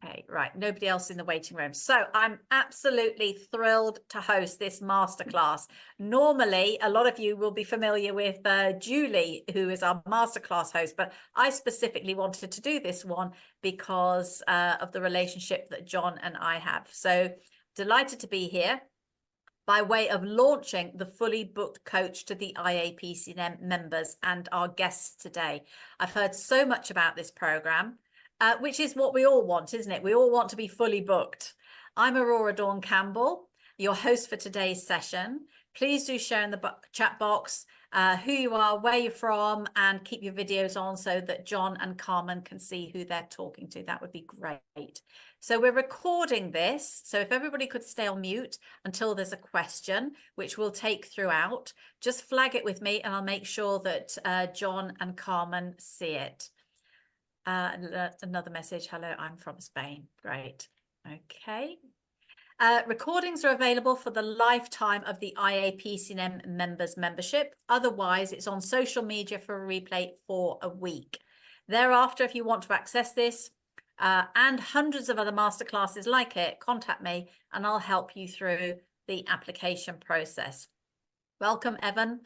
Okay, right. Nobody else in the waiting room. So I'm absolutely thrilled to host this masterclass. Normally, a lot of you will be familiar with Julie, who is our masterclass host, but I specifically wanted to do this one because of the relationship that John and I have. So delighted to be here by way of launching the fully booked coach to the IAPC&M members and our guests today. I've heard so much about this program. Which is what we all want, isn't it? We all want to be fully booked. I'm Aurora Dawn Campbell, your host for today's session. Please do share in the chat box who you are, where you're from, and keep your videos on so that John and Carmen can see who they're talking to. That would be great. So we're recording this. So if everybody could stay on mute until there's a question, which we'll take throughout, just flag it with me and I'll make sure that John and Carmen see it. Another message. Hello, I'm from Spain. Great. Okay. Recordings are available for the lifetime of the IAPC&M members membership. Otherwise, it's on social media for a replay for a week. Thereafter, if you want to access this and hundreds of other masterclasses like it, contact me and I'll help you through the application process. Welcome, Evan.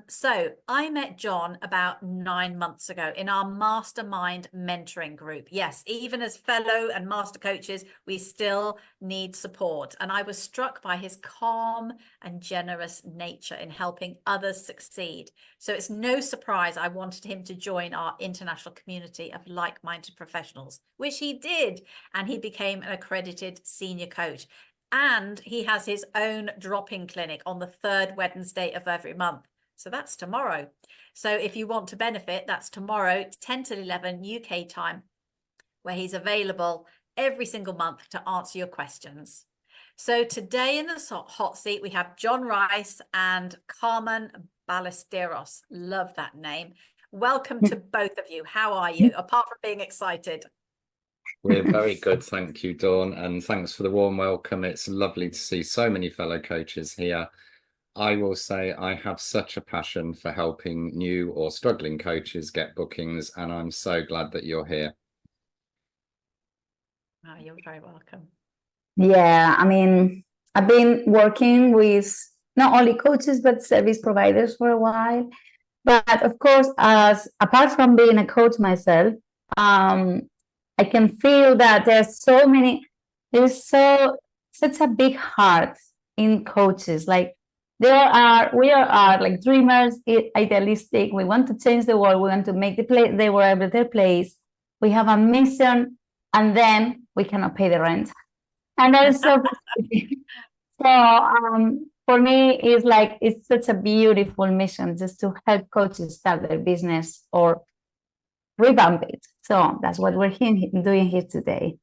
So I met John about 9 months ago in our mastermind mentoring group. Yes, even as fellow and master coaches, we still need support. And I was struck by his calm and generous nature in helping others succeed. So it's no surprise I wanted him to join our international community of like-minded professionals, which he did. And he became an accredited senior coach. And he has his own drop-in clinic on the third Wednesday of every month. So that's tomorrow. So if you want to benefit, that's tomorrow, 10 to 11 UK time, where he's available every single month to answer your questions. So today in the hot seat, we have John Rice and Carmen Ballesteros. Love that name. Welcome to both of you. How are you, apart from being excited? We're very good, thank you, Dawn, and thanks for the warm welcome. It's lovely to see so many fellow coaches here. I will say I have such a passion for helping new or struggling coaches get bookings, and I'm so glad that you're here. Oh, you're very welcome. Yeah, I mean, I've been working with not only coaches, but service providers for a while. But of course, apart from being a coach myself, I can feel that there's such a big heart in coaches. Like we are like dreamers, idealistic. We want to change the world. We want to make the world a better place. We have a mission, and then we cannot pay the rent. And that is so for me, it's such a beautiful mission just to help coaches start their business or revamp it. So that's what we're doing here today.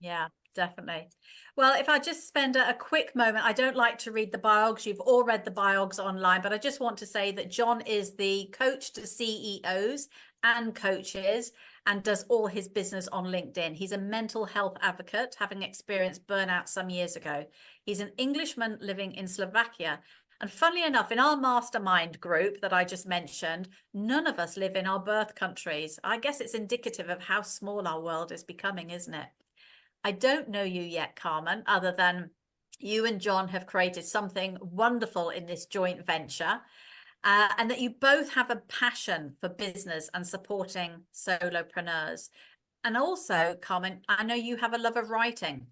Yeah, definitely. Well, if I just spend a quick moment, I don't like to read the blogs. You've all read the blogs online, but I just want to say that John is the coach to CEOs and coaches and does all his business on LinkedIn. He's a mental health advocate, having experienced burnout some years ago. He's an Englishman living in Slovakia. And funnily enough, in our mastermind group that I just mentioned, none of us live in our birth countries. I guess it's indicative of how small our world is becoming, isn't it? I don't know you yet, Carmen, other than you and John have created something wonderful in this joint venture, and that you both have a passion for business and supporting solopreneurs. And also, Carmen, I know you have a love of writing,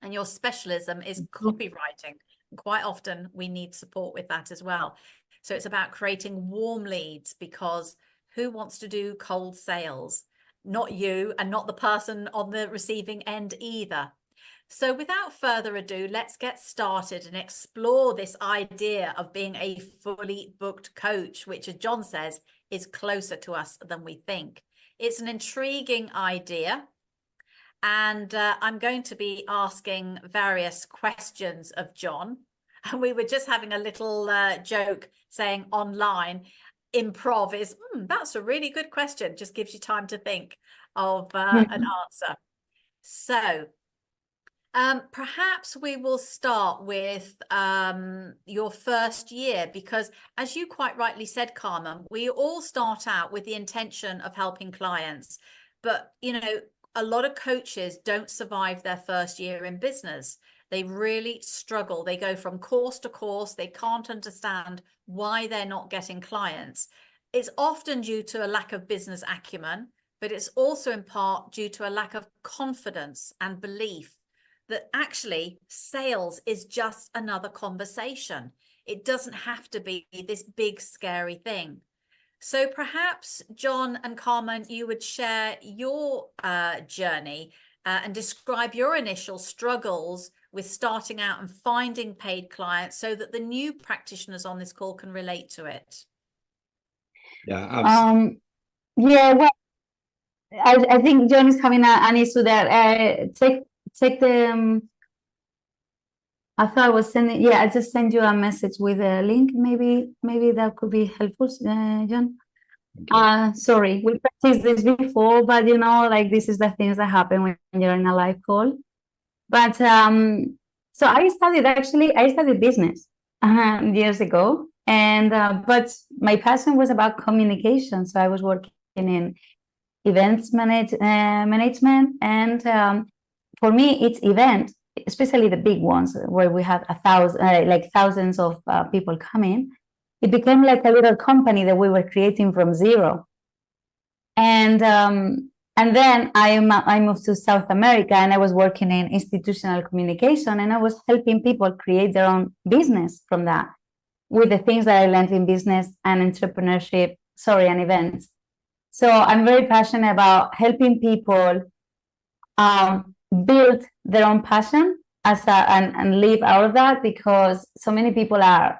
and your specialism is copywriting. Quite often we need support with that as well. So it's about creating warm leads, because who wants to do cold sales? Not you, and not the person on the receiving end either. So without further ado, let's get started and explore this idea of being a fully booked coach, which, as John says, is closer to us than we think. It's an intriguing idea. And I'm going to be asking various questions of John. And we were just having a little joke saying online, improv is, that's a really good question. Just gives you time to think of an answer. So perhaps we will start with your first year, because as you quite rightly said, Carmen, we all start out with the intention of helping clients. But, you know, a lot of coaches don't survive their first year in business. They really struggle. They go from course to course. They can't understand why they're not getting clients. It's often due to a lack of business acumen, but it's also in part due to a lack of confidence and belief that actually sales is just another conversation. It doesn't have to be this big, scary thing. So perhaps, John and Carmen, you would share your journey and describe your initial struggles with starting out and finding paid clients so that the new practitioners on this call can relate to it. Yeah, absolutely. Yeah, well, I think John is having an issue there. Take the I thought I was sending, yeah, I just sent you a message with a link. Maybe that could be helpful, John. Sorry, we practiced this before, but you know, like this is the things that happen when you're in a live call. But so I studied business years ago, and but my passion was about communication. So I was working in events management, and for me, it's event, especially the big ones where we have thousands of people coming. It became like a little company that we were creating from zero. And then I moved to South America, and I was working in institutional communication, and I was helping people create their own business from that with the things that I learned in business and entrepreneurship, and events. So I'm very passionate about helping people build their own passion and live out of that, because so many people are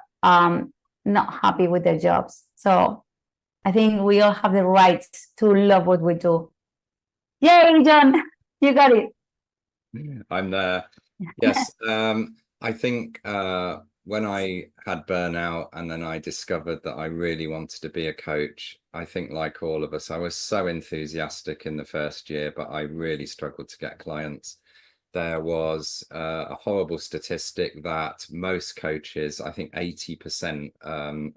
not happy with their jobs. So I think we all have the right to love what we do. Yay, John, you got it. I'm there. Yes. I think when I had burnout and then I discovered that I really wanted to be a coach, I think like all of us, I was so enthusiastic in the first year, but I really struggled to get clients. There was a horrible statistic that most coaches, I think 80%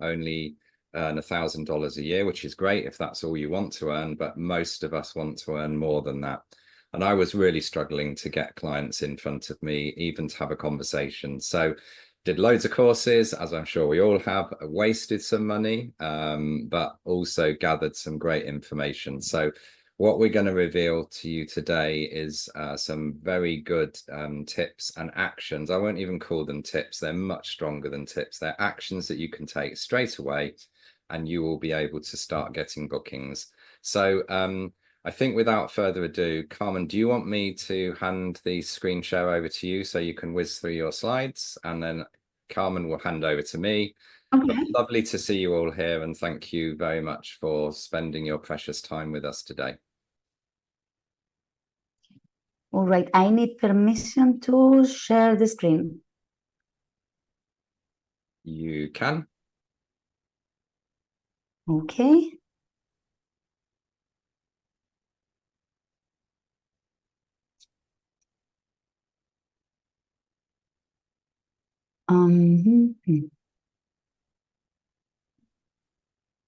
only earn $1,000 a year, which is great if that's all you want to earn, but most of us want to earn more than that. And I was really struggling to get clients in front of me, even to have a conversation. So did loads of courses, as I'm sure we all have, wasted some money, but also gathered some great information. So what we're going to reveal to you today is some very good tips and actions. I won't even call them tips. They're much stronger than tips. They're actions that you can take straight away, and you will be able to start getting bookings. So I think without further ado, Carmen, do you want me to hand the screen share over to you so you can whiz through your slides, and then Carmen will hand over to me. Okay. But lovely to see you all here, and thank you very much for spending your precious time with us today. All right, I need permission to share the screen. You can. Okay.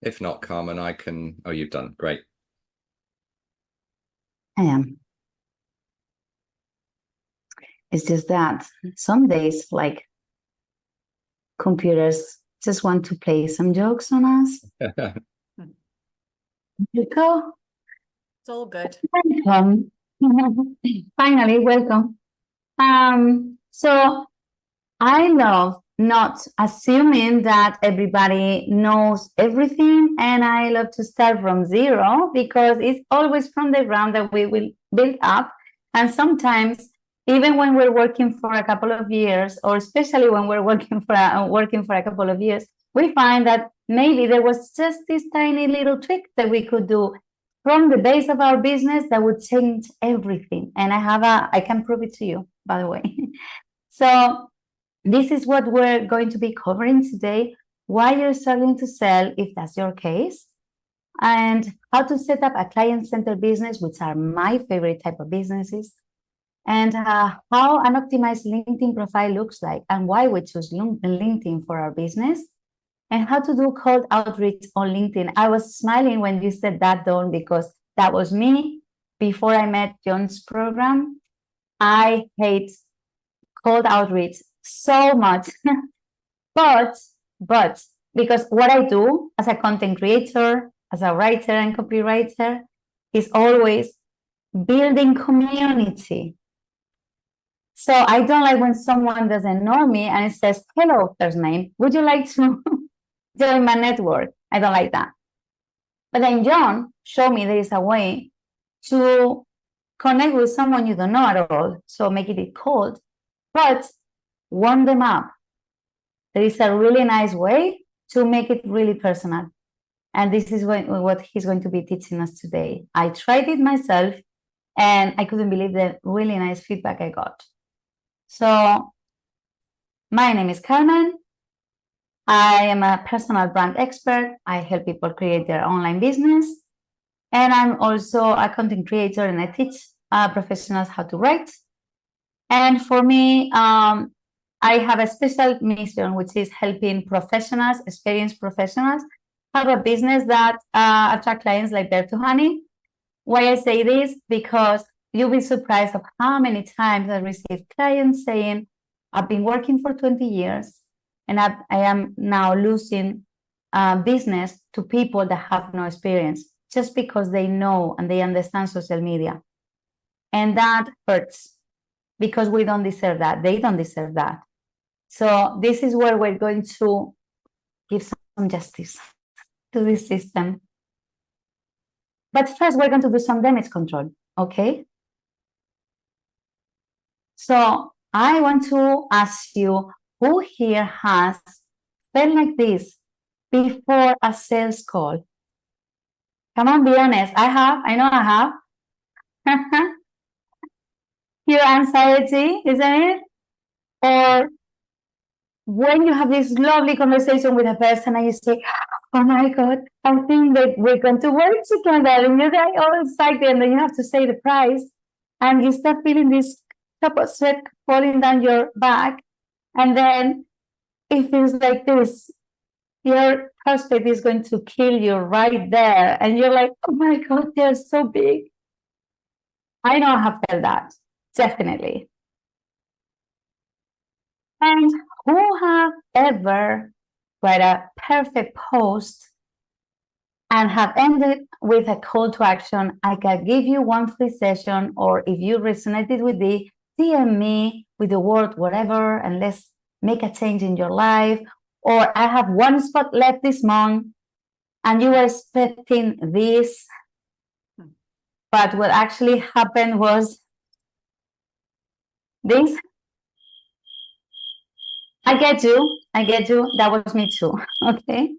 If not, Carmen, I can. Oh, you've done. Great. I am. It's just that some days, like, computers just want to play some jokes on us. You go. It's all good. Welcome. Finally, welcome. So I love not assuming that everybody knows everything, and I love to start from zero, because it's always from the ground that we will build up. And sometimes, even when we're working for a couple of years, or especially when we're working for a couple of years, we find that maybe there was just this tiny little trick that we could do from the base of our business that would change everything. And I can prove it to you, by the way. So this is what we're going to be covering today: why you're struggling to sell, if that's your case, and how to set up a client-centered business, which are my favorite type of businesses, and how an optimized LinkedIn profile looks like, and why we choose LinkedIn for our business, and how to do cold outreach on LinkedIn. I was smiling when you said that, Dawn, because that was me before I met John's program, I hate cold outreach so much. but because what I do as a content creator, as a writer and copywriter, is always building community. So I don't like when someone doesn't know me and it says, hello, first name, would you like to join my network? I don't like that. But then John showed me there is a way to connect with someone you don't know at all. So make it cold, but warm them up. There is a really nice way to make it really personal. And this is what he's going to be teaching us today. I tried it myself and I couldn't believe the really nice feedback I got. So my name is Carmen. I am a personal brand expert. I help people create their online business. And I'm also a content creator and I teach professionals how to write. And for me, I have a special mission, which is helping professionals, experienced professionals, have a business that attract clients like bear to honey. Why I say this? Because you'll be surprised of how many times I receive clients saying, I've been working for 20 years and I am now losing business to people that have no experience just because they know and they understand social media. And that hurts because we don't deserve that. They don't deserve that. So this is where we're going to give some justice to this system. But first, we're going to do some damage control, okay? So I want to ask you, who here has felt like this before a sales call? Come on, be honest. I have. I know I have. Your anxiety, isn't it? Or when you have this lovely conversation with a person and you say, oh my God, I think that we're going to work together, and you're like all excited, and then you have to say the price, and you start feeling this cup of sweat falling down your back, and then it feels like this. Your prospect is going to kill you right there, and you're like, oh my God, they're so big. I know I have felt that, definitely. And who have ever write a perfect post and have ended with a call to action? I can give you one free session, or if you resonated with the DM me with the word whatever, and let's make a change in your life. Or I have one spot left this month, and you were expecting this, but what actually happened was this. I get you. That was me too. Okay.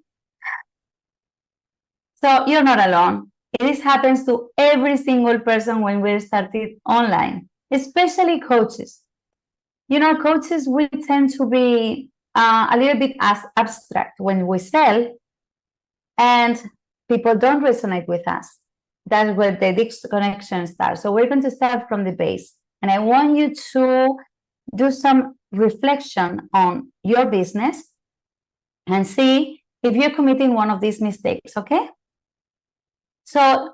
So you're not alone. This happens to every single person when we started online, especially coaches. You know, coaches, we tend to be a little bit as abstract when we sell, and people don't resonate with us. That's where the disconnection starts. So we're going to start from the base. And I want you to do some reflection on your business and see if you're committing one of these mistakes, okay? So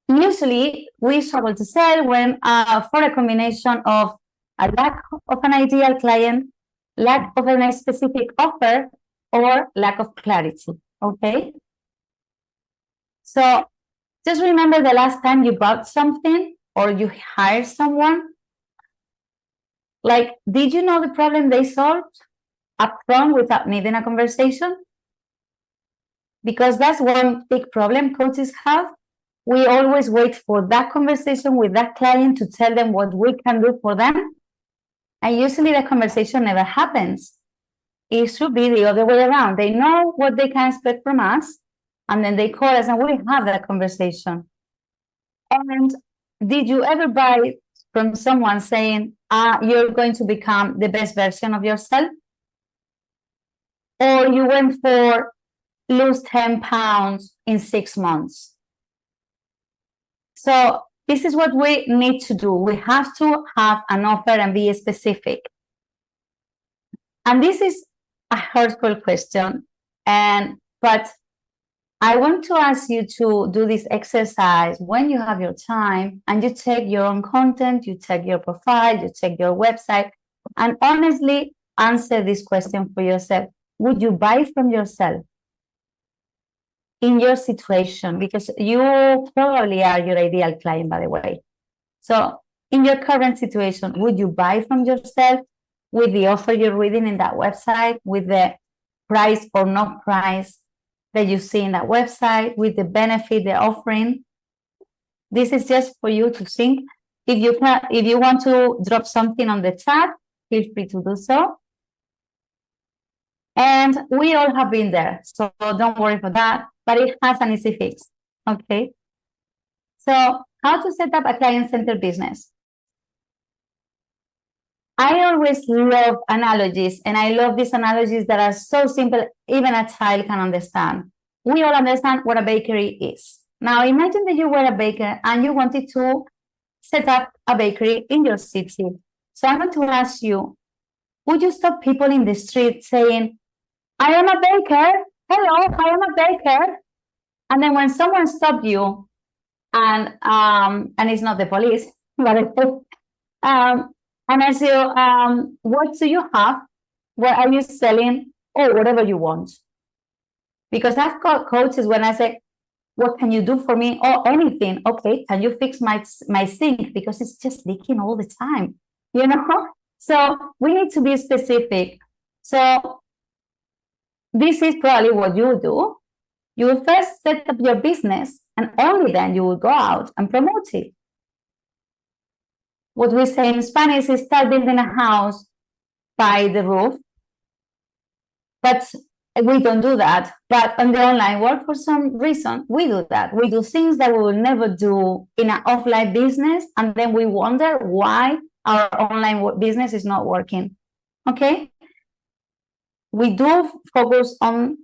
usually we struggle to sell when for a combination of a lack of an ideal client, lack of a specific offer, or lack of clarity, okay? So just remember the last time you bought something or you hired someone. Like, did you know the problem they solved upfront without needing a conversation? Because that's one big problem coaches have. We always wait for that conversation with that client to tell them what we can do for them. And usually the conversation never happens. It should be the other way around. They know what they can expect from us, and then they call us and we have that conversation. And did you ever buy from someone saying, you're going to become the best version of yourself? Or you went for lose 10 pounds in 6 months? So this is what we need to do. We have to have an offer and be specific. And this is a hurtful question, but I want to ask you to do this exercise when you have your time, and you check your own content, you check your profile, you check your website, and honestly answer this question for yourself. Would you buy from yourself in your situation? Because you probably are your ideal client, by the way. So in your current situation, would you buy from yourself with the offer you're reading in that website, with the price or no price that you see in that website, with the benefit they're offering? This is just for you to think. If you want to drop something on the chat, feel free to do so. And we all have been there, so don't worry for that, but it has an easy fix, okay? So how to set up a client-centered business? I always love analogies, and I love these analogies that are so simple, even a child can understand. We all understand what a bakery is. Now, imagine that you were a baker and you wanted to set up a bakery in your city. So I want to ask you, would you stop people in the street saying, I am a baker, hello, I am a baker? And then when someone stopped you, and it's not the police, but and I say, what do you have? What are you selling? Or whatever you want. Because I've got coaches when I say, what can you do for me? Or anything. Okay, can you fix my sink? Because it's just leaking all the time, you know? So we need to be specific. So this is probably what you will do. You will first set up your business, and only then you will go out and promote it. What we say in Spanish is start building a house by the roof. But we don't do that. But on the online world, for some reason, we do that. We do things that we will never do in an offline business, and then we wonder why our online business is not working. Okay? We do focus on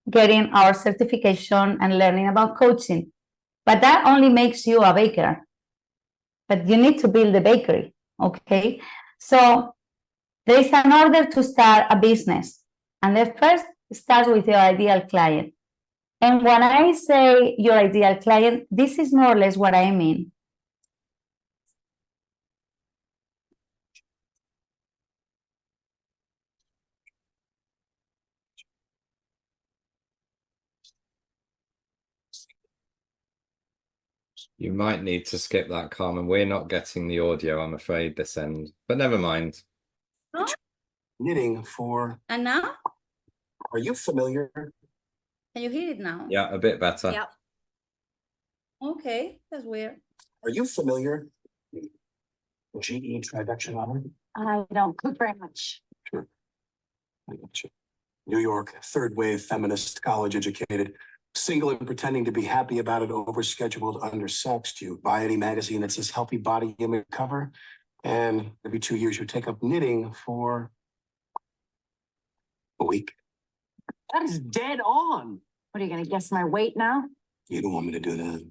getting our certification and learning about coaching, but that only makes you a baker. But you need to build a bakery, okay? So there is an order to start a business, and the first starts with your ideal client. And when I say your ideal client, this is more or less what I mean. You might need to skip that, Carmen. We're not getting the audio, I'm afraid, this end. But never mind. Oh. Knitting for. And now? Are you familiar? Can you hear it now? Yeah, a bit better. Yeah. Okay, that's weird. Are you familiar? GE Triduction. I don't cook very much. Sure. I got you. New York, third wave feminist, college educated, single and pretending to be happy about it, overscheduled, undersexed. You buy any magazine that says healthy body image cover, and every 2 years you take up knitting for a week. That is dead on. What are you going to guess my weight now? You don't want me to do that.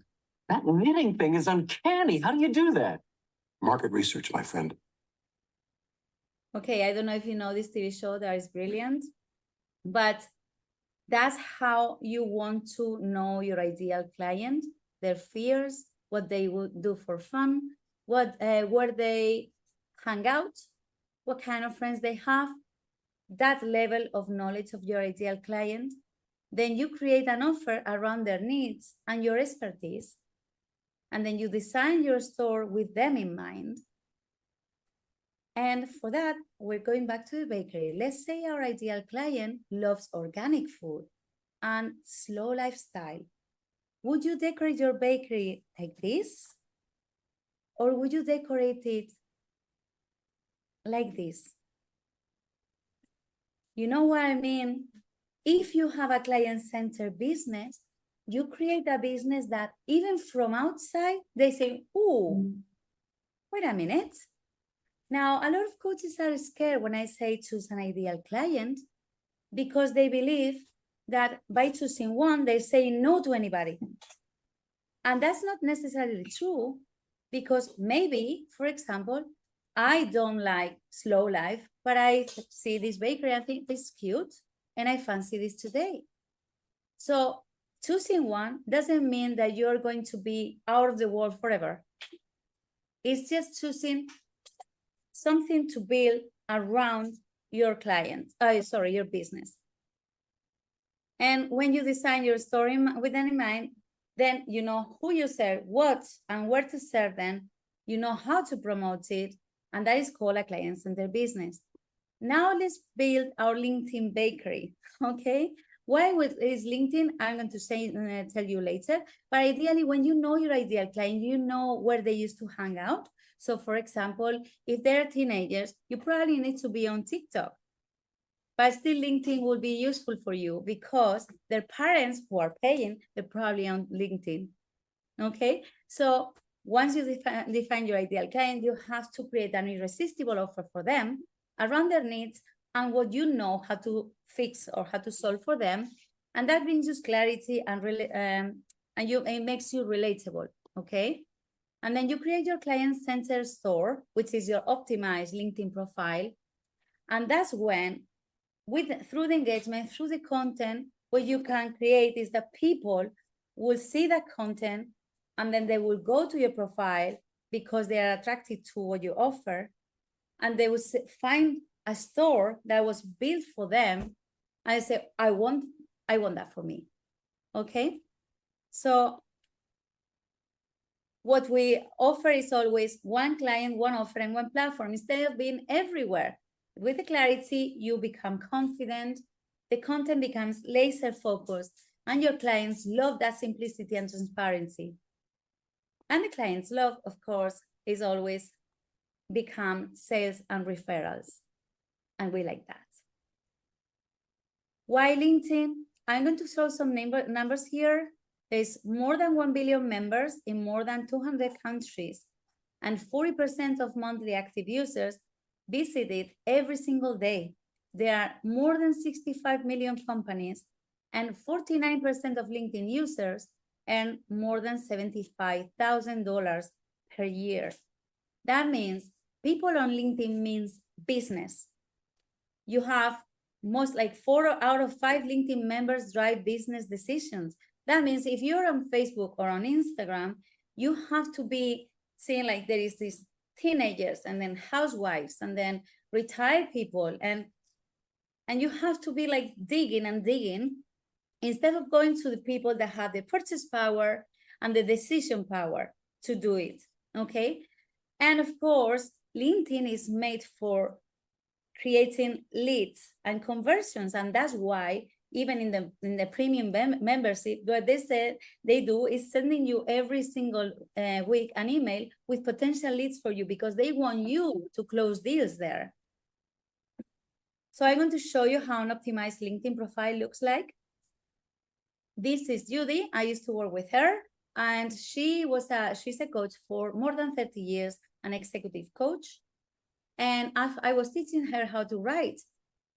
That knitting thing is uncanny. How do you do that? Market research, my friend. Okay, I don't know if you know this TV show that is brilliant, but that's how you want to know your ideal client, their fears, what they would do for fun, where they hang out, what kind of friends they have, that level of knowledge of your ideal client. Then you create an offer around their needs and your expertise. And then you design your store with them in mind. And for that, we're going back to the bakery. Let's say our ideal client loves organic food and slow lifestyle. Would you decorate your bakery like this? Or would you decorate it like this? You know what I mean? If you have a client-centered business, you create a business that even from outside, they say, oh, wait a minute. Now, a lot of coaches are scared when I say choose an ideal client because they believe that by choosing one, they're saying no to anybody. And that's not necessarily true because maybe, for example, I don't like slow life, but I see this bakery and think this is cute and I fancy this today. So choosing one doesn't mean that you're going to be out of the world forever. It's just choosing something to build around your client, your business. And when you design your story with that in mind, then you know who you serve, what and where to serve them, you know how to promote it, and that is called a client-centered business. Now let's build our LinkedIn bakery, okay? Why is LinkedIn? I'm going to tell you later, but ideally when you know your ideal client, you know where they used to hang out. So for example, if they're teenagers, you probably need to be on TikTok. But still LinkedIn will be useful for you because their parents who are paying, they're probably on LinkedIn, okay? So once you define your ideal client, you have to create an irresistible offer for them around their needs and what you know how to fix or how to solve for them. And that brings you clarity and it makes you relatable, okay? And then you create your client-centered store, which is your optimized LinkedIn profile. And that's when, through the engagement, through the content, what you can create is that people will see that content and then they will go to your profile because they are attracted to what you offer. And they will find a store that was built for them. And I say, I want that for me. Okay. So what we offer is always one client, one offer, and one platform instead of being everywhere. With the clarity, you become confident, the content becomes laser focused, and your clients love that simplicity and transparency. And the clients' love, of course, is always become sales and referrals. And we like that. Why LinkedIn? I'm going to show some numbers here. There's more than 1 billion members in more than 200 countries, and 40% of monthly active users visit it every single day. There are more than 65 million companies, and 49% of LinkedIn users earn more than $75,000 per year. That means people on LinkedIn means business. You have most like 4 out of 5 LinkedIn members drive business decisions. That means if you're on Facebook or on Instagram, you have to be seeing like there is these teenagers and then housewives and then retired people. And you have to be like digging and digging instead of going to the people that have the purchase power and the decision power to do it, okay? And of course, LinkedIn is made for creating leads and conversions. And that's why even in the premium membership, what they said they do is sending you every single week an email with potential leads for you because they want you to close deals there. So I'm going to show you how an optimized LinkedIn profile looks like. This is Judy. I used to work with her, and she's a coach for more than 30 years, an executive coach. And I was teaching her how to write,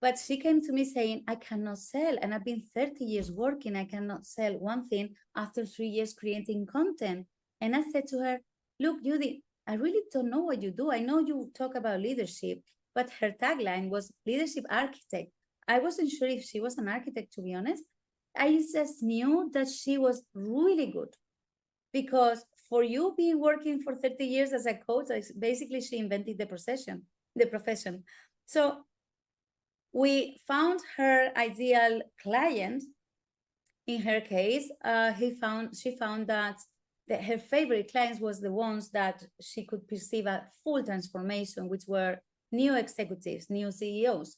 but she came to me saying, I cannot sell. And I've been 30 years working. I cannot sell one thing after 3 years creating content. And I said to her, look, Judy, I really don't know what you do. I know you talk about leadership, but her tagline was leadership architect. I wasn't sure if she was an architect, to be honest. I just knew that she was really good because for you being working for 30 years as a coach, basically she invented the profession. So we found her ideal client. In her case, she found that her favorite clients was the ones that she could perceive a full transformation, which were new executives, new CEOs.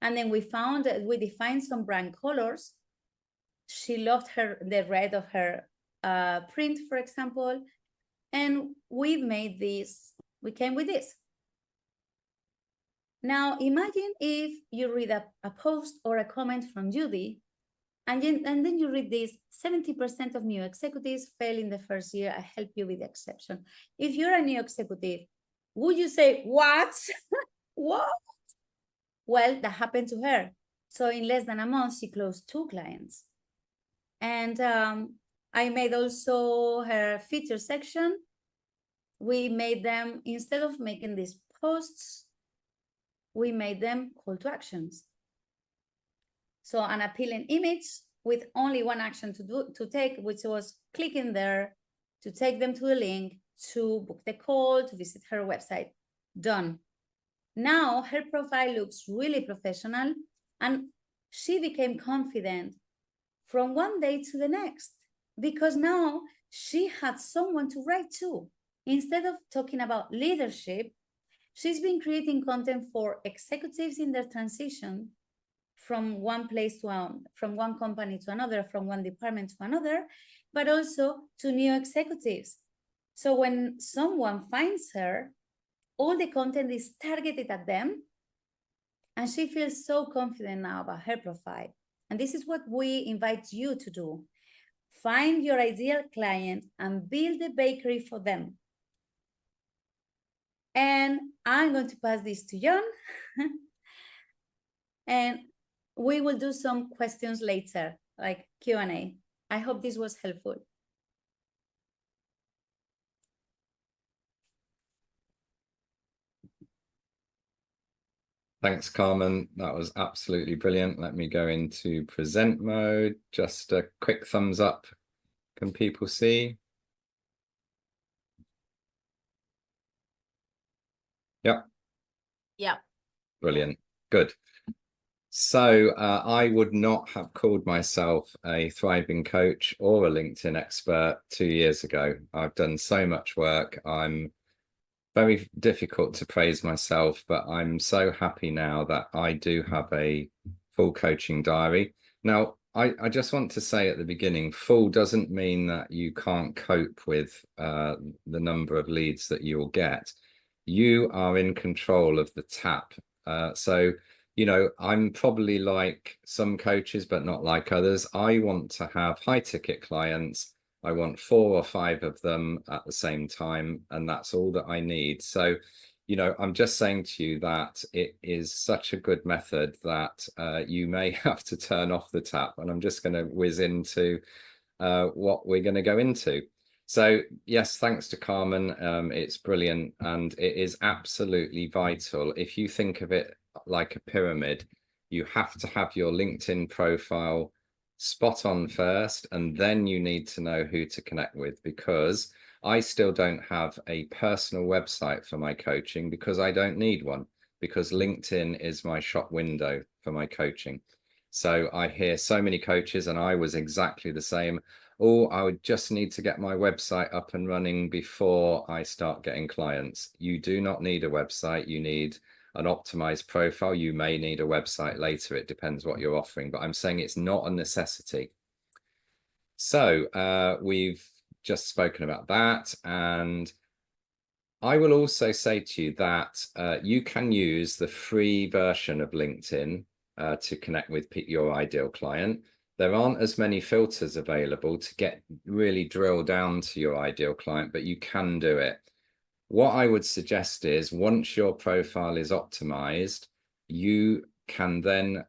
And then we defined some brand colors. She loved the red of her print, for example, and we came with this. Now, imagine if you read a post or a comment from Judy, and then you read this: 70% of new executives fail in the first year. I help you with the exception. If you're a new executive, would you say, what? What? Well, that happened to her. So in less than a month, she closed 2 clients. And I made also her feature section. We made them, instead of making these posts, we made them call to actions. So an appealing image with only one action to take, which was clicking there to take them to the link to book the call, to visit her website. Done. Now her profile looks really professional, and she became confident from one day to the next, because now she had someone to write to. Instead of talking about leadership, she's been creating content for executives in their transition from one place to from one company to another, from one department to another, but also to new executives. So when someone finds her, all the content is targeted at them, and she feels so confident now about her profile. And this is what we invite you to do. Find your ideal client and build a bakery for them. And I'm going to pass this to John. And we will do some questions later, like Q&A. I hope this was helpful. Thanks, Carmen. That was absolutely brilliant. Let me go into present mode. Just a quick thumbs up. Can people see? Yep. Yeah. Brilliant. Good. So I would not have called myself a thriving coach or a LinkedIn expert 2 years ago. I've done so much work. I'm very difficult to praise myself, but I'm so happy now that I do have a full coaching diary. Now, I just want to say at the beginning, full doesn't mean that you can't cope with the number of leads that you'll get. You are in control of the tap. So, you know, I'm probably like some coaches, but not like others. I want to have high ticket clients. I want 4 or 5 of them at the same time, and that's all that I need. So, you know, I'm just saying to you that it is such a good method that you may have to turn off the tap. And I'm just going to whiz into what we're going to go into. So, yes, thanks to Carmen. It's brilliant, and it is absolutely vital. If you think of it like a pyramid, you have to have your LinkedIn profile spot on first, and then you need to know who to connect with, because I still don't have a personal website for my coaching because I don't need one, because LinkedIn is my shop window for my coaching. So I hear so many coaches, and I was exactly the same. Oh, I would just need to get my website up and running before I start getting clients. You do not need a website. You need an optimized profile. You may need a website later. It depends what you're offering, but I'm saying it's not a necessity. So we've just spoken about that. And I will also say to you that you can use the free version of LinkedIn to connect with your ideal client. There aren't as many filters available to get really drill down to your ideal client, but you can do it. What I would suggest is, once your profile is optimized, you can then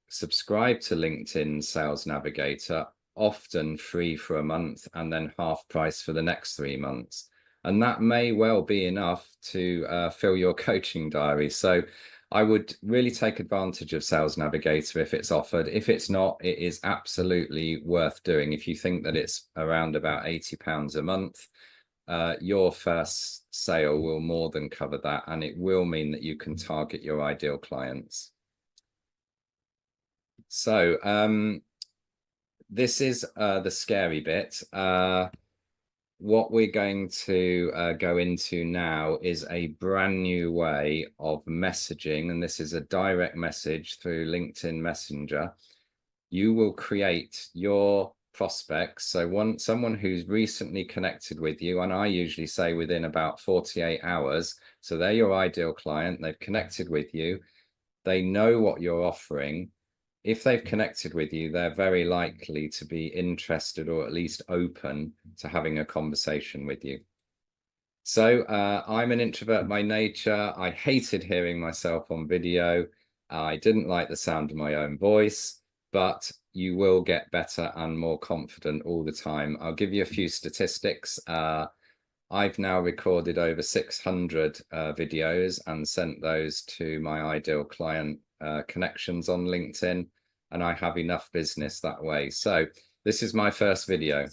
subscribe to LinkedIn Sales Navigator, often free for a month and then half price for the next 3 months. And that may well be enough to fill your coaching diary. So I would really take advantage of Sales Navigator if it's offered. If it's not, it is absolutely worth doing. If you think that it's around about £80 a month, your first sale will more than cover that, and it will mean that you can target your ideal clients. So this is the scary bit. What we're going to go into now is a brand new way of messaging, and this is a direct message through LinkedIn Messenger. You will create your prospects, so someone who's recently connected with you, and I usually say within about 48 hours, so they're your ideal client, they've connected with you, they know what you're offering. If they've connected with you, they're very likely to be interested, or at least open to having a conversation with you. So I'm an introvert by nature. I hated hearing myself on video. I didn't like the sound of my own voice, but you will get better and more confident all the time. I'll give you a few statistics. I've now recorded over 600 videos and sent those to my ideal client connections on LinkedIn. and I have enough business that way. So this is my first video.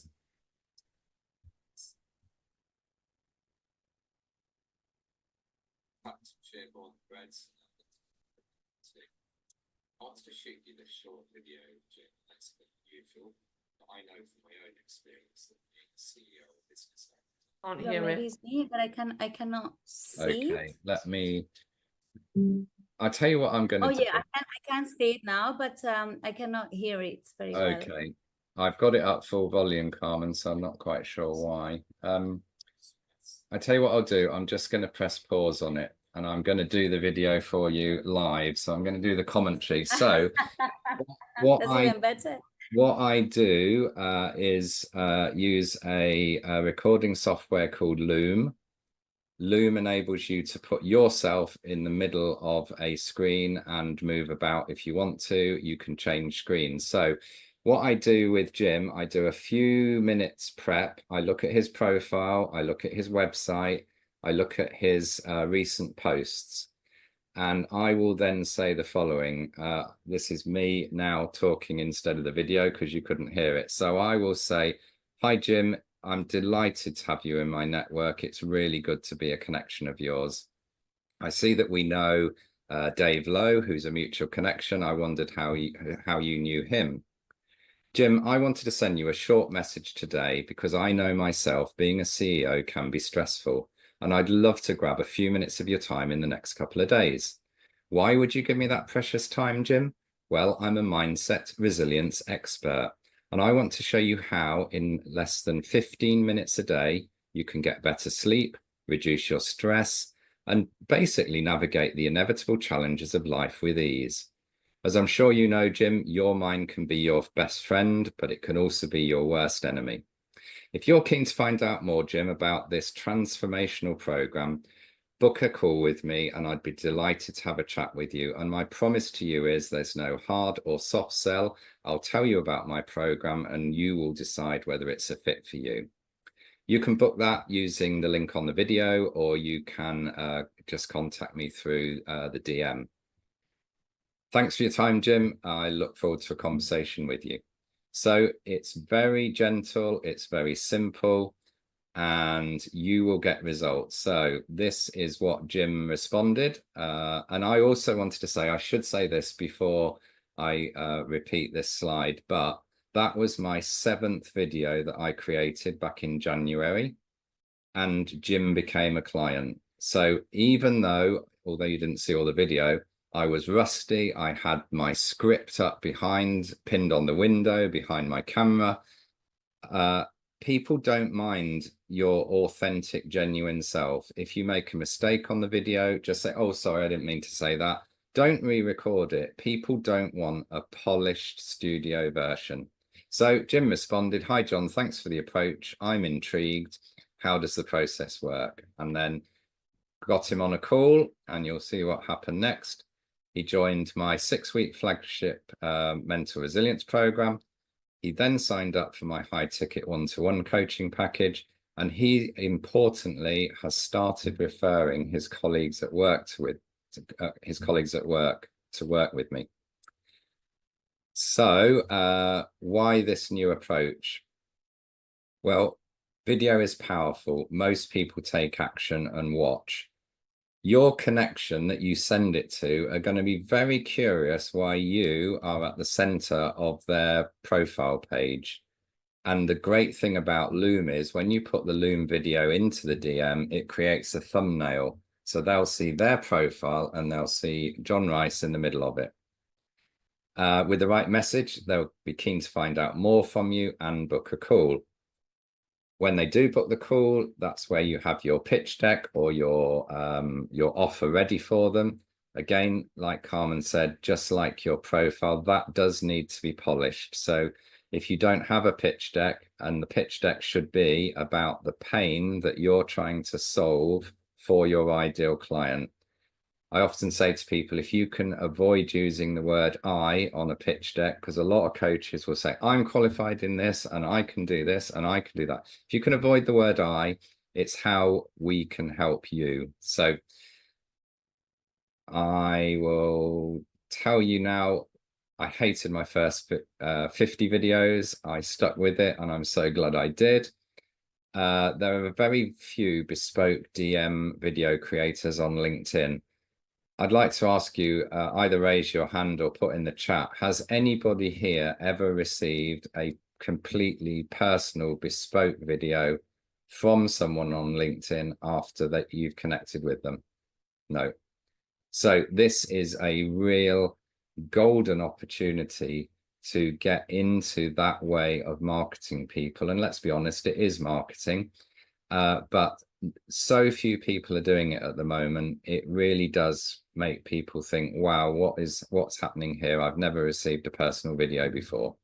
I wanted to shoot you this short video, Jim. That's beautiful. I know from my own experience that being a CEO of a business Can't Yeah, hear maybe it. it's me, but I cannot see Okay, it. let me. I'll tell you what I'm going to Oh do. yeah, I can see it now, but I cannot hear it very well. Okay, I've got it up full volume, Carmen, so I'm not quite sure why. I tell you what I'll do. I'm just going to press pause on it, and I'm going to do the video for you live. So I'm going to do the commentary. So That's even better. what I do is use a recording software called Loom. Loom enables you to put yourself in the middle of a screen and move about if you want to. You can change screens. So what I do with Jim, I do a few minutes prep. I look at his profile, I look at his website, I look at his recent posts, and I will then say the following. This is me now talking instead of the video because you couldn't hear it. So I will say, hi, Jim. I'm delighted to have you in my network. It's really good to be a connection of yours. I see that we know Dave Lowe, who's a mutual connection. I wondered how you knew him. Jim, I wanted to send you a short message today because I know myself being a CEO can be stressful, and I'd love to grab a few minutes of your time in the next couple of days. Why would you give me that precious time, Jim? Well, I'm a mindset resilience expert, and I want to show you how in less than 15 minutes a day, you can get better sleep, reduce your stress, and basically navigate the inevitable challenges of life with ease. As I'm sure you know, Jim, your mind can be your best friend, but it can also be your worst enemy. If you're keen to find out more, Jim, about this transformational program, book a call with me and I'd be delighted to have a chat with you. And my promise to you is there's no hard or soft sell. I'll tell you about my program and you will decide whether it's a fit for you. You can book that using the link on the video, or you can just contact me through the DM. Thanks for your time, Jim. I look forward to a conversation with you. So it's very gentle, it's very simple, and you will get results. So this is what Jim responded. And I also wanted to say, I should say this before I repeat this slide, but that was my 7th video that I created back in January, and Jim became a client. So even though, although you didn't see all the video, I was rusty, I had my script up behind, pinned on the window, behind my camera. People don't mind your authentic, genuine self. If you make a mistake on the video, just say, oh, sorry, I didn't mean to say that. Don't re-record it. People don't want a polished studio version. So Jim responded, hi, John, thanks for the approach. I'm intrigued. How does the process work? And then got him on a call, and you'll see what happened next. He joined my 6-week flagship mental resilience program. He then signed up for my high ticket one-to-one coaching package. And he importantly has started referring his colleagues at work to work with me. So why this new approach? Well, video is powerful. Most people take action and watch. Your connection that you send it to are going to be very curious why you are at the center of their profile page. And the great thing about Loom is when you put the Loom video into the DM, it creates a thumbnail. So they'll see their profile and they'll see John Rice in the middle of it. With the right message, they'll be keen to find out more from you and book a call. When they do book the call, that's where you have your pitch deck or your offer ready for them. Again, like Carmen said, just like your profile, that does need to be polished. So if you don't have a pitch deck, and the pitch deck should be about the pain that you're trying to solve for your ideal client. I often say to people, if you can avoid using the word I on a pitch deck, because a lot of coaches will say, I'm qualified in this and I can do this and I can do that. If you can avoid the word I, it's how we can help you. So I will tell you now, I hated my first 50 videos. I stuck with it, and I'm so glad I did. There are very few bespoke DM video creators on LinkedIn. I'd like to ask you, either raise your hand or put in the chat, has anybody here ever received a completely personal bespoke video from someone on LinkedIn after that you've connected with them? No. So this is a real golden opportunity to get into that way of marketing people. And let's be honest, it is marketing, but so few people are doing it at the moment. It really does make people think, wow, what's happening here? I've never received a personal video before.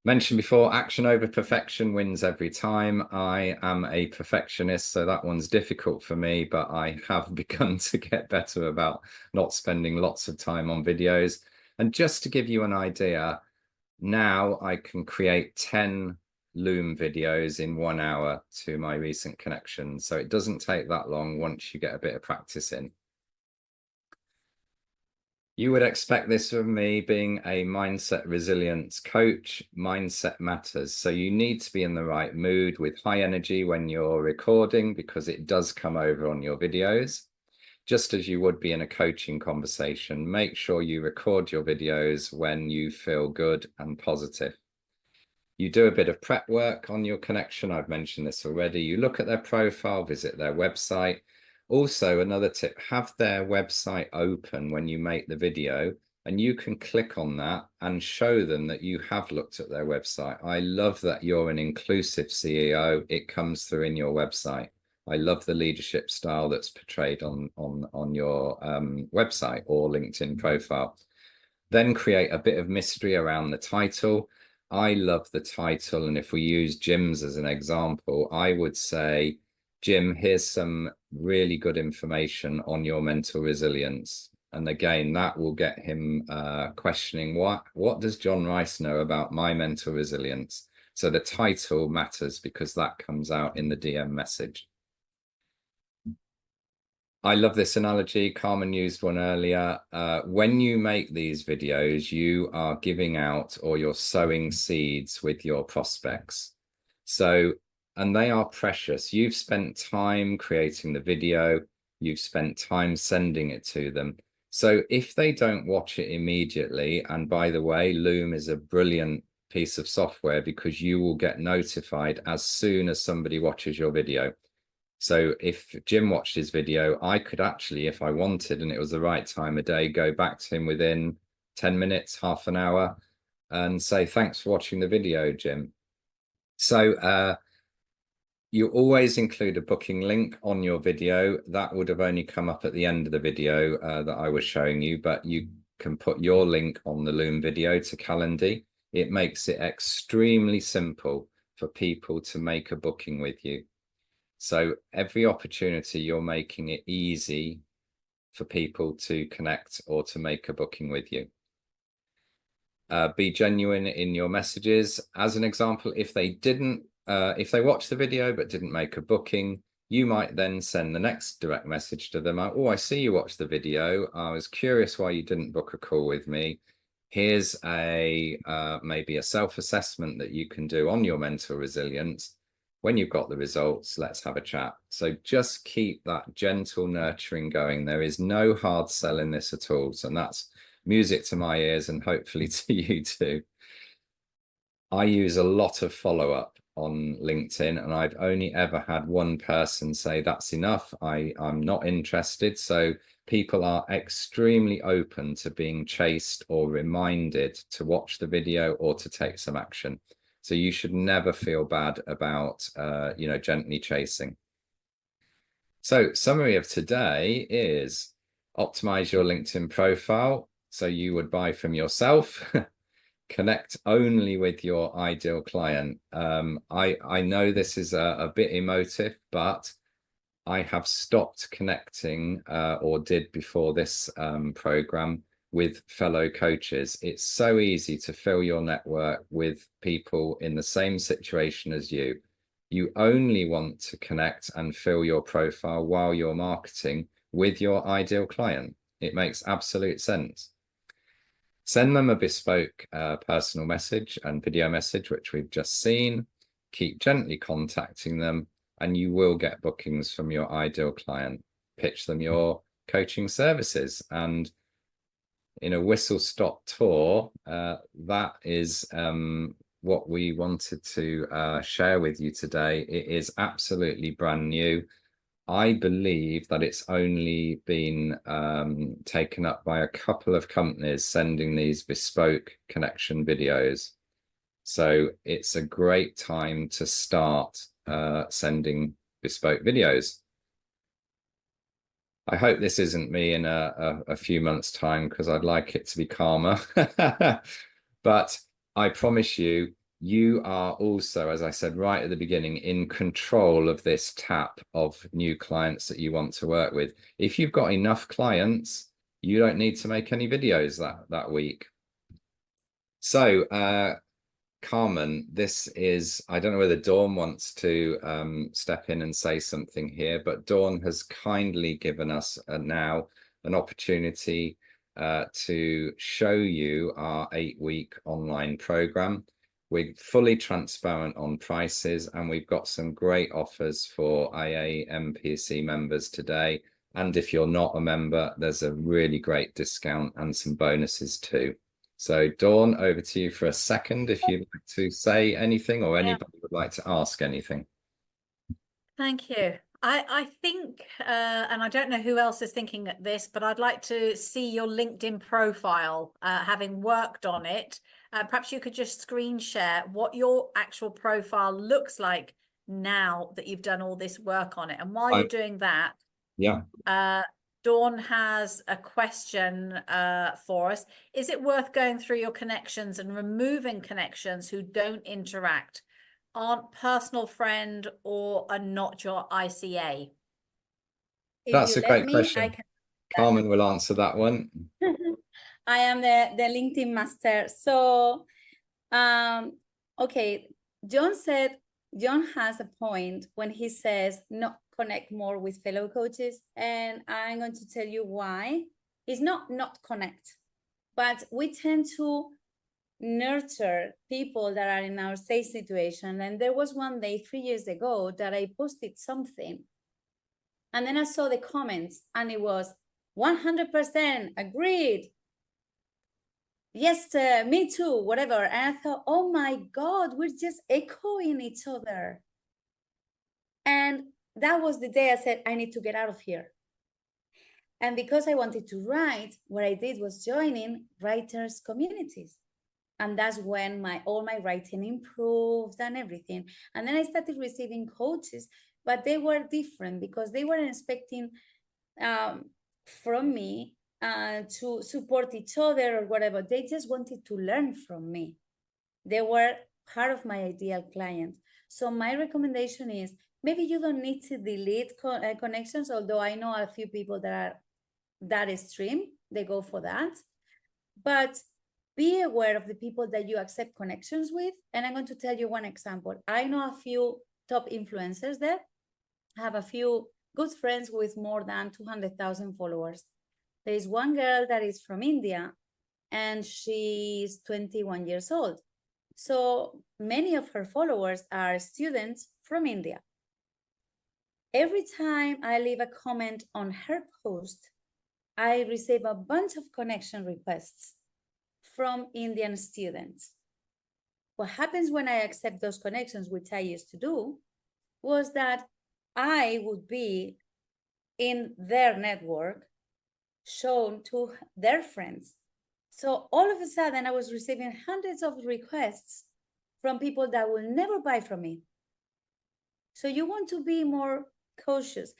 Mentioned before, action over perfection wins every time. I am a perfectionist, so that one's difficult for me, but I have begun to get better about not spending lots of time on videos. And just to give you an idea, now I can create 10 Loom videos in 1 hour to my recent connections. So it doesn't take that long once you get a bit of practice in. You would expect this from me, being a mindset resilience coach. Mindset matters. So you need to be in the right mood with high energy when you're recording, because it does come over on your videos. Just as you would be in a coaching conversation, make sure you record your videos when you feel good and positive. You do a bit of prep work on your connection. I've mentioned this already. You look at their profile, visit their website. Also, another tip, have their website open when you make the video, and you can click on that and show them that you have looked at their website. I love that you're an inclusive CEO. It comes through in your website. I love the leadership style that's portrayed on your website or LinkedIn profile. Then create a bit of mystery around the title. I love the title, and if we use Jim's as an example, I would say, Jim, here's some really good information on your mental resilience. And again, that will get him questioning, what does John Rice know about my mental resilience? So the title matters, because that comes out in the DM message. I love this analogy. Carmen used one earlier. When you make these videos, you are giving out, or you're sowing seeds with your prospects. So, and they are precious. You've spent time creating the video. You've spent time sending it to them. So if they don't watch it immediately, and by the way, Loom is a brilliant piece of software, because you will get notified as soon as somebody watches your video. So if Jim watched his video, I could actually, if I wanted, and it was the right time of day, go back to him within 10 minutes, half an hour, and say, thanks for watching the video, Jim. So you always include a booking link on your video. That would have only come up at the end of the video that I was showing you, but you can put your link on the Loom video to Calendly. It makes it extremely simple for people to make a booking with you. So every opportunity, you're making it easy for people to connect or to make a booking with you. Be genuine in your messages. As an example, if they watched the video but didn't make a booking, you might then send the next direct message to them. Oh, I see you watched the video. I was curious why you didn't book a call with me. Here's maybe a self-assessment that you can do on your mental resilience. When you've got the results, let's have a chat. So just keep that gentle nurturing going. There is no hard sell in this at all. So that's music to my ears, and hopefully to you too. I use a lot of follow-up on LinkedIn, and I've only ever had one person say, that's enough, I'm not interested. So people are extremely open to being chased or reminded to watch the video or to take some action. So you should never feel bad about, gently chasing. So summary of today is optimize your LinkedIn profile so you would buy from yourself. Connect only with your ideal client. I know this is a bit emotive, but I have stopped connecting or did before this program with fellow coaches. It's so easy to fill your network with people in the same situation as you. You only want to connect and fill your profile while you're marketing with your ideal client. It makes absolute sense. Send them a bespoke personal message and video message, which we've just seen. Keep gently contacting them, and you will get bookings from your ideal client. Pitch them your coaching services, and in a whistle-stop tour, that is what we wanted to share with you today. It is absolutely brand new. I believe that it's only been taken up by a couple of companies sending these bespoke connection videos. So it's a great time to start sending bespoke videos. I hope this isn't me in a few months' time, because I'd like it to be calmer. But I promise you, you are also, as I said right at the beginning, in control of this tap of new clients that you want to work with. If you've got enough clients, you don't need to make any videos that week. So, Carmen, this is, I don't know whether Dawn wants to step in and say something here, but Dawn has kindly given us now an opportunity to show you our 8-week online program. We're fully transparent on prices, and we've got some great offers for IAPC members today. And if you're not a member, there's a really great discount and some bonuses too. So Dawn, over to you for a second, if you'd like to say anything, or anybody would like to ask anything. Thank you. I think, and I don't know who else is thinking this, but I'd like to see your LinkedIn profile, having worked on it. Perhaps you could just screen share what your actual profile looks like now that you've done all this work on it. And while you're doing that, Dawn has a question for us. Is it worth going through your connections and removing connections who don't interact, aren't personal friend, or are not your ICA? That's a great question. Carmen will answer that one. I am the LinkedIn master. So, okay, John has a point when he says not connect more with fellow coaches, and I'm going to tell you why. It's not connect, but we tend to nurture people that are in our same situation. And there was one day 3 years ago that I posted something, and then I saw the comments, and it was 100% agreed. Yes, me too, whatever. And I thought, oh my God, we're just echoing each other. And that was the day I said, I need to get out of here. And because I wanted to write, what I did was joining writers' communities. And that's when all my writing improved and everything. And then I started receiving coaches, but they were different because they weren't expecting from me to support each other or whatever. They just wanted to learn from me. They were part of my ideal client. So my recommendation is, maybe you don't need to delete connections, although I know a few people that are that extreme, they go for that. But be aware of the people that you accept connections with. And I'm going to tell you one example. I know a few top influencers there. I have a few good friends with more than 200,000 followers. There is one girl that is from India, and she's 21 years old. So many of her followers are students from India. Every time I leave a comment on her post, I receive a bunch of connection requests from Indian students. What happens when I accept those connections, which I used to do, was that I would be in their network shown to their friends. So all of a sudden, I was receiving hundreds of requests from people that will never buy from me. So you want to be more cautious.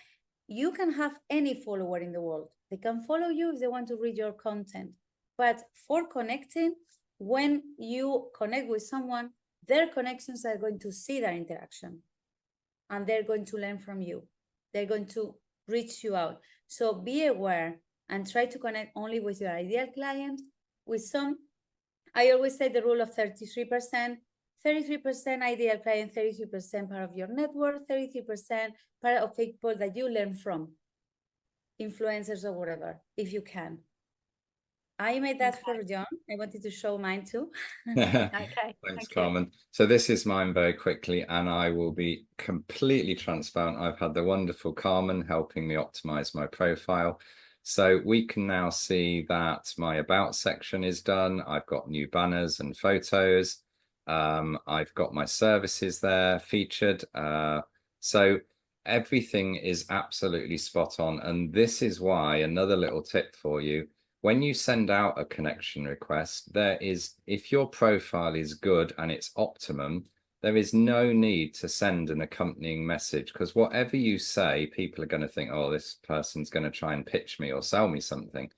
You can have any follower in the world. They can follow you if they want to read your content. But for connecting, when you connect with someone, their connections are going to see that interaction. And they're going to learn from you. They're going to reach you out. So be aware and try to connect only with your ideal client. With some, I always say the rule of 33%, 33% ideal client, 33% part of your network, 33% part of people that you learn from, influencers or whatever, if you can. I made that Okay. for John. I wanted to show mine too. Okay, Thanks, thank you. Carmen. So this is mine very quickly, and I will be completely transparent. I've had the wonderful Carmen helping me optimize my profile. So we can now see that my about section is done. I've got new banners and photos. I've got my services there featured. So everything is absolutely spot on. And this is why, another little tip for you, when you send out a connection request, if your profile is good and it's optimum, there is no need to send an accompanying message, because whatever you say, people are going to think, oh, this person's going to try and pitch me or sell me something.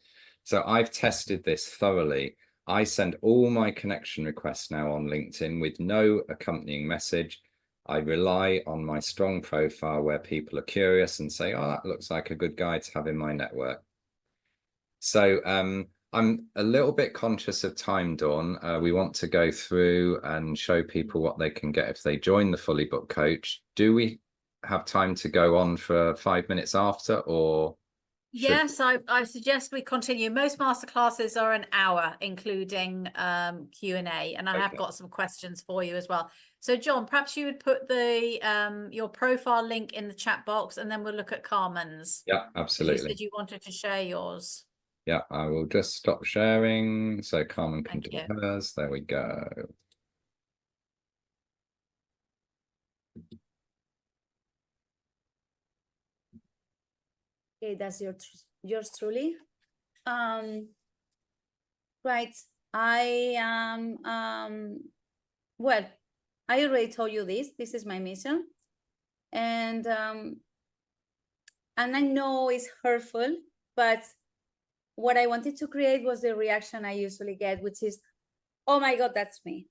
So I've tested this thoroughly. I send all my connection requests now on LinkedIn with no accompanying message. I rely on my strong profile where people are curious and say, oh, that looks like a good guy to have in my network. So I'm a little bit conscious of time, Dawn. We want to go through and show people what they can get if they join the Fully Booked Coach. Do we have time to go on for 5 minutes after, or? Yes, I suggest we continue. Most masterclasses are an hour, including Q&A, and I have got some questions for you as well. So John, perhaps you would put the your profile link in the chat box, and then we'll look at Carmen's. Yeah, absolutely. You said you wanted to share yours. Yeah, I will just stop sharing so Carmen can do Thank hers. There we go. Okay, that's yours truly. Right. I am well, I already told you this. This is my mission. And I know it's hurtful, but what I wanted to create was the reaction I usually get, which is, oh my God, that's me.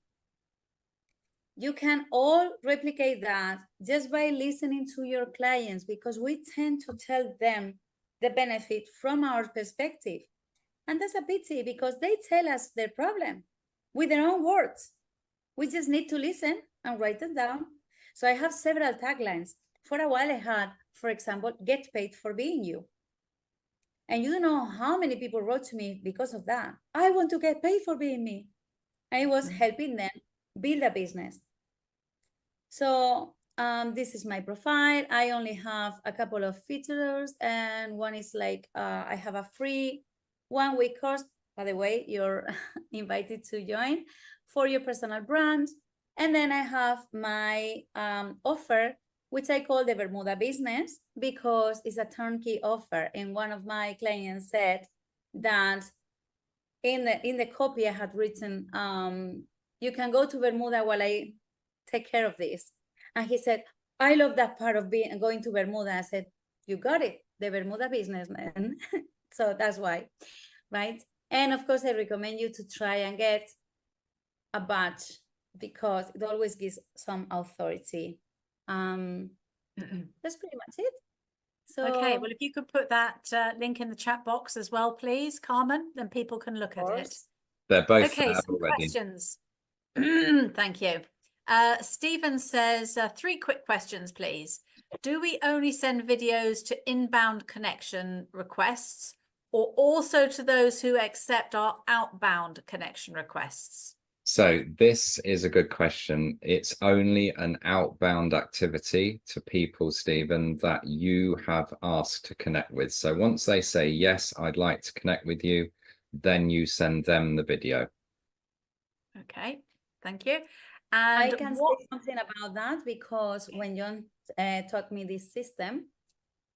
You can all replicate that just by listening to your clients, because we tend to tell them the benefit from our perspective. And that's a pity, because they tell us their problem with their own words. We just need to listen and write them down. So I have several taglines. For a while I had, for example, get paid for being you. And you don't know how many people wrote to me because of that. I want to get paid for being me. I was helping them build a business. So this is my profile. I only have a couple of features, and one is like, I have a free 1-week course. By the way, you're invited to join for your personal brand. And then I have my offer, which I call the Bermuda business, because it's a turnkey offer. And one of my clients said that in the copy I had written, you can go to Bermuda while I take care of this. And he said, I love that part of going to Bermuda. I said, you got it, the Bermuda businessman. So that's why, right? And of course, I recommend you to try and get a badge, because it always gives some authority. That's pretty much it. So Okay, well, if you could put that link in the chat box as well, please, Carmen, then people can look at it. They're both Okay, there some already. questions. Thank you. Stephen says, 3 quick questions, please. Do we only send videos to inbound connection requests, or also to those who accept our outbound connection requests? So this is a good question. It's only an outbound activity to people, Stephen, that you have asked to connect with. So once they say, yes, I'd like to connect with you, then you send them the video. Okay, thank you. And I can say something about that, because when John taught me this system,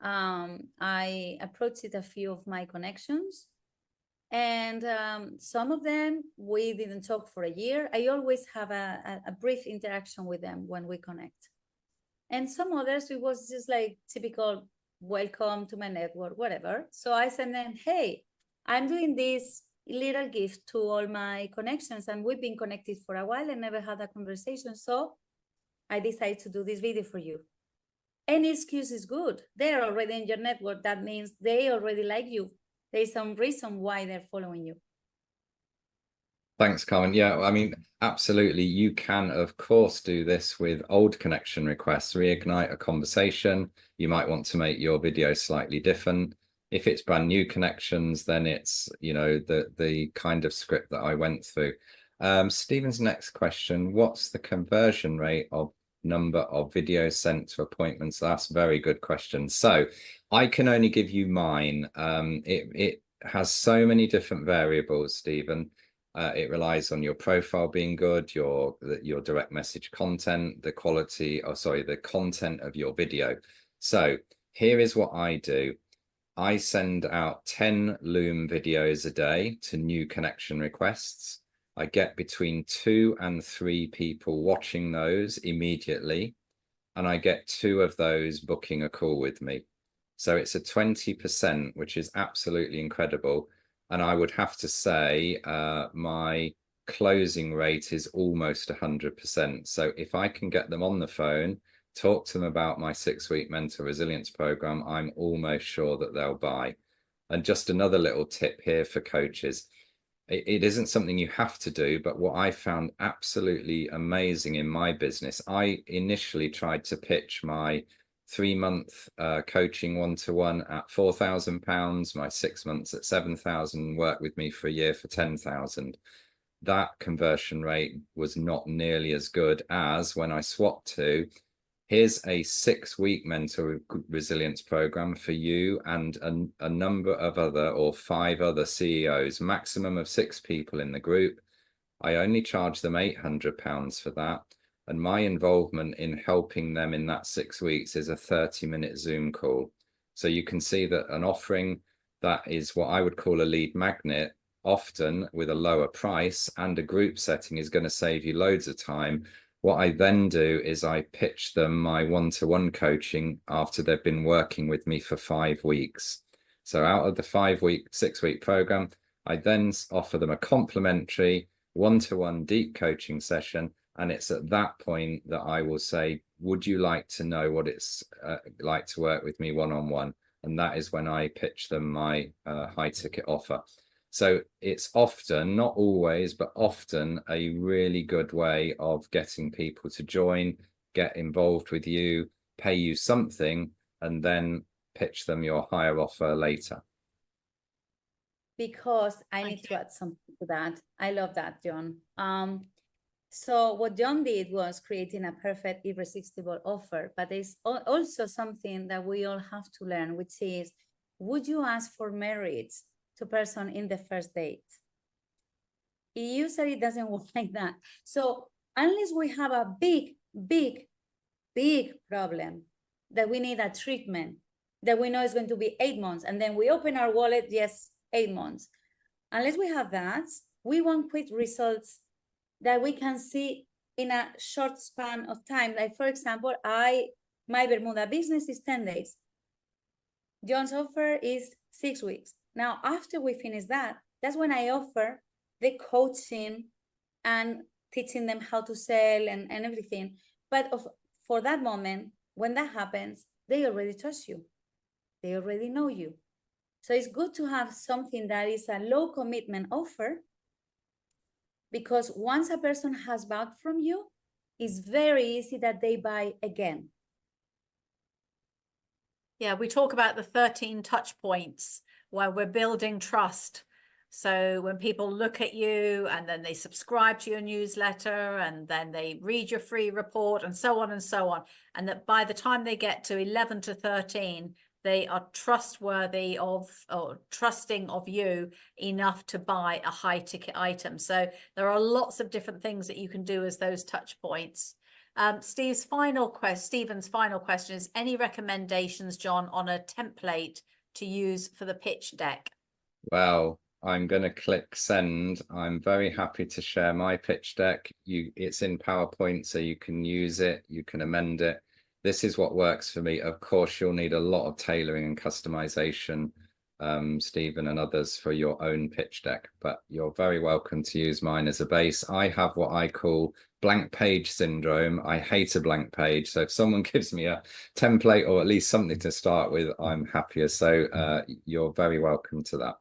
I approached it a few of my connections, and some of them we didn't talk for a year. I always have a brief interaction with them when we connect, and some others it was just like typical welcome to my network, whatever. So I send them, hey, I'm doing this little gift to all my connections, and we've been connected for a while and never had a conversation, so I decided to do this video for you. Any excuse is good. They're already in your network. That means they already like you. There's some reason why they're following you. Thanks, Carmen. Yeah, I mean, absolutely. You can, of course, do this with old connection requests, reignite a conversation. You might want to make your video slightly different. If it's brand new connections, then it's, you know, the kind of script that I went through. Stephen's next question, what's the conversion rate of number of videos sent to appointments? That's a very good question. So I can only give you mine. It has so many different variables, Stephen. It relies on your profile being good, your direct message content, the quality, or sorry, the content of your video. So here is what I do. I send out 10 Loom videos a day to new connection requests. I get between 2 and 3 people watching those immediately, and I get 2 of those booking a call with me. So it's a 20%, which is absolutely incredible. And I would have to say my closing rate is almost 100%. So if I can get them on the phone, talk to them about my 6-week mental resilience program, I'm almost sure that they'll buy. And just another little tip here for coaches. It isn't something you have to do, but what I found absolutely amazing in my business, I initially tried to pitch my 3-month coaching one-to-one at £4,000, my 6 months at 7,000, work with me for a year for 10,000. That conversion rate was not nearly as good as when I swapped to, here's a 6-week mental resilience program for you and a number of other, or 5 other CEOs, maximum of 6 people in the group. I only charge them £800 for that. And my involvement in helping them in that 6 weeks is a 30-minute Zoom call. So you can see that an offering that is what I would call a lead magnet, often with a lower price and a group setting, is going to save you loads of time. What I then do is I pitch them my one-to-one coaching after they've been working with me for 5 weeks. So out of the 6-week program, I then offer them a complimentary one-to-one deep coaching session. And it's at that point that I will say, would you like to know what it's like to work with me one-on-one? And that is when I pitch them my high ticket offer. So it's often, not always, but often a really good way of getting people to join, get involved with you, pay you something, and then pitch them your higher offer later. Because I need to add something to that. I love that, John. So what John did was creating a perfect, irresistible offer, but there's also something that we all have to learn, which is, would you ask for merit to person in the first date? It usually doesn't work like that. So unless we have a big problem that we need a treatment that we know is going to be 8 months, and then we open our wallet, yes, 8 months. Unless we have that, we want quick results that we can see in a short span of time. Like, for example, my Bermuda business is 10 days. John's offer is 6 weeks. Now, after we finish that, that's when I offer the coaching and teaching them how to sell and everything. But for that moment, when that happens, they already trust you. They already know you. So it's good to have something that is a low commitment offer, because once a person has bought from you, it's very easy that they buy again. Yeah, we talk about the 13 touch points where we're building trust. So when people look at you and then they subscribe to your newsletter and then they read your free report and so on, and that by the time they get to 11 to 13, they are trustworthy of, or trusting of you enough to buy a high ticket item. So there are lots of different things that you can do as those touch points. Stephen's final question is, any recommendations, John, on a template to use for the pitch deck? Well, I'm going to click send. I'm very happy to share my pitch deck. It's in PowerPoint, so you can use it, you can amend it. This is what works for me. Of course, you'll need a lot of tailoring and customization, Stephen and others, for your own pitch deck, but you're very welcome to use mine as a base. I have what I call blank page syndrome. I hate a blank page. So if someone gives me a template or at least something to start with, I'm happier. So you're very welcome to that.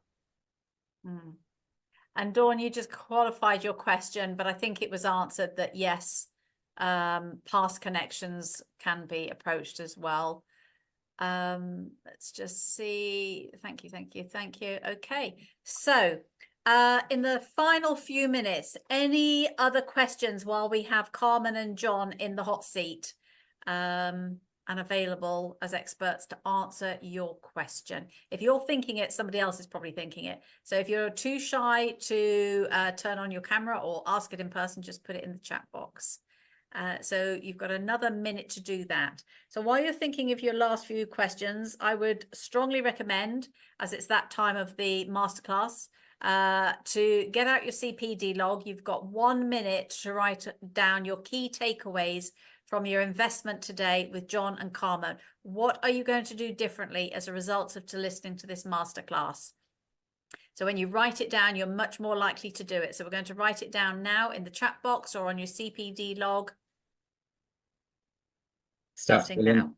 And Dawn, you just qualified your question, but I think it was answered that yes, past connections can be approached as well. Let's just see. Thank you. Okay, so in the final few minutes, any other questions while we have Carmen and John in the hot seat and available as experts to answer your question? If you're thinking it, somebody else is probably thinking it. So if you're too shy to turn on your camera or ask it in person, just put it in the chat box. So you've got another minute to do that. So while you're thinking of your last few questions, I would strongly recommend, as it's that time of the masterclass, to get out your CPD log. You've got 1 minute to write down your key takeaways from your investment today with John and Carmen. What are you going to do differently as a result of listening to this masterclass? So when you write it down, you're much more likely to do it. So we're going to write it down now in the chat box or on your CPD log. Starting now.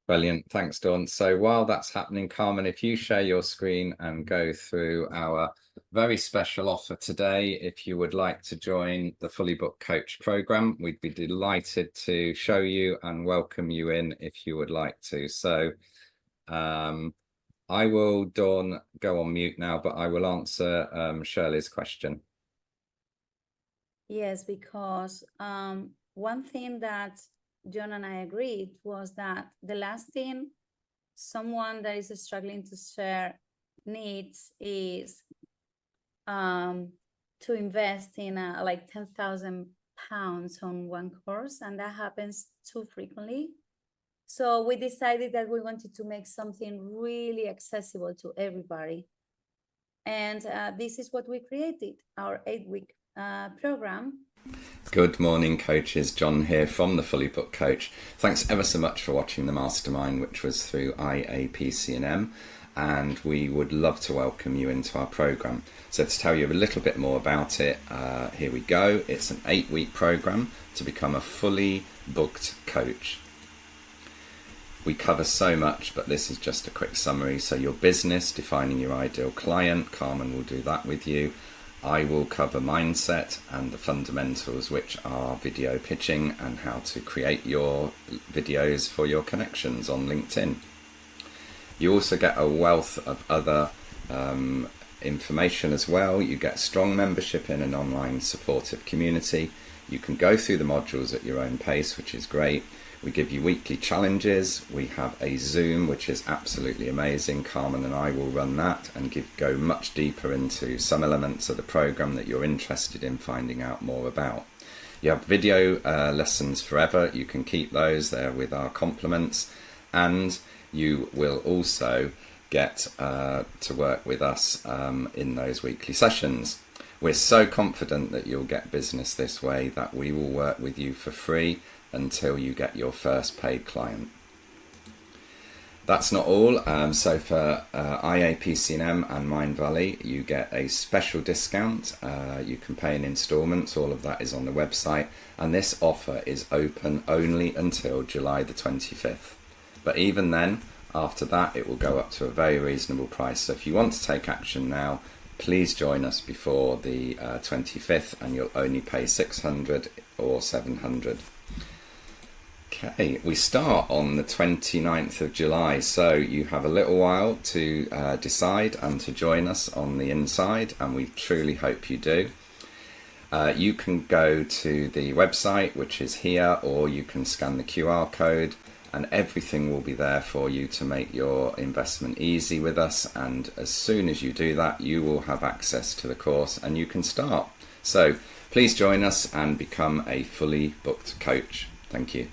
Brilliant. Thanks, Dawn. So while that's happening, Carmen, if you share your screen and go through our very special offer today, if you would like to join the Fully Booked Coach program, we'd be delighted to show you and welcome you in if you would like to. So I will, Dawn, go on mute now, but I will answer Shirley's question. Yes, because one thing that John and I agreed was that the last thing someone that is struggling to share needs is to invest in like £10,000 on one course, and that happens too frequently. So we decided that we wanted to make something really accessible to everybody. And this is what we created, our 8-week program. Good morning, coaches. John here from the Fully Booked Coach. Thanks ever so much for watching the mastermind, which was through IAPC&M, and we would love to welcome you into our program. So to tell you a little bit more about it, here we go. It's an 8-week program to become a fully booked coach. We cover so much, but this is just a quick summary. So your business, defining your ideal client, Carmen will do that with you. I will cover mindset and the fundamentals, which are video pitching and how to create your videos for your connections on LinkedIn. You also get a wealth of other information as well. You get strong membership in an online supportive community. You can go through the modules at your own pace, which is great. We give you weekly challenges. We have a Zoom, which is absolutely amazing. Carmen and I will run that and go much deeper into some elements of the program that you're interested in finding out more about. You have video lessons forever. You can keep those there with our compliments, and you will also get to work with us in those weekly sessions. We're so confident that you'll get business this way that we will work with you for free until you get your first paid client. That's not all. So for IAPC&M and Mindvalley, you get a special discount. You can pay in installments. All of that is on the website. And this offer is open only until July the 25th. But even then, after that, it will go up to a very reasonable price. So if you want to take action now, please join us before the 25th, and you'll only pay $600 or $700. Okay, we start on the 29th of July, so you have a little while to decide and to join us on the inside, and we truly hope you do. You can go to the website, which is here, or you can scan the QR code, and everything will be there for you to make your investment easy with us. And as soon as you do that, you will have access to the course and you can start. So please join us and become a fully booked coach. Thank you.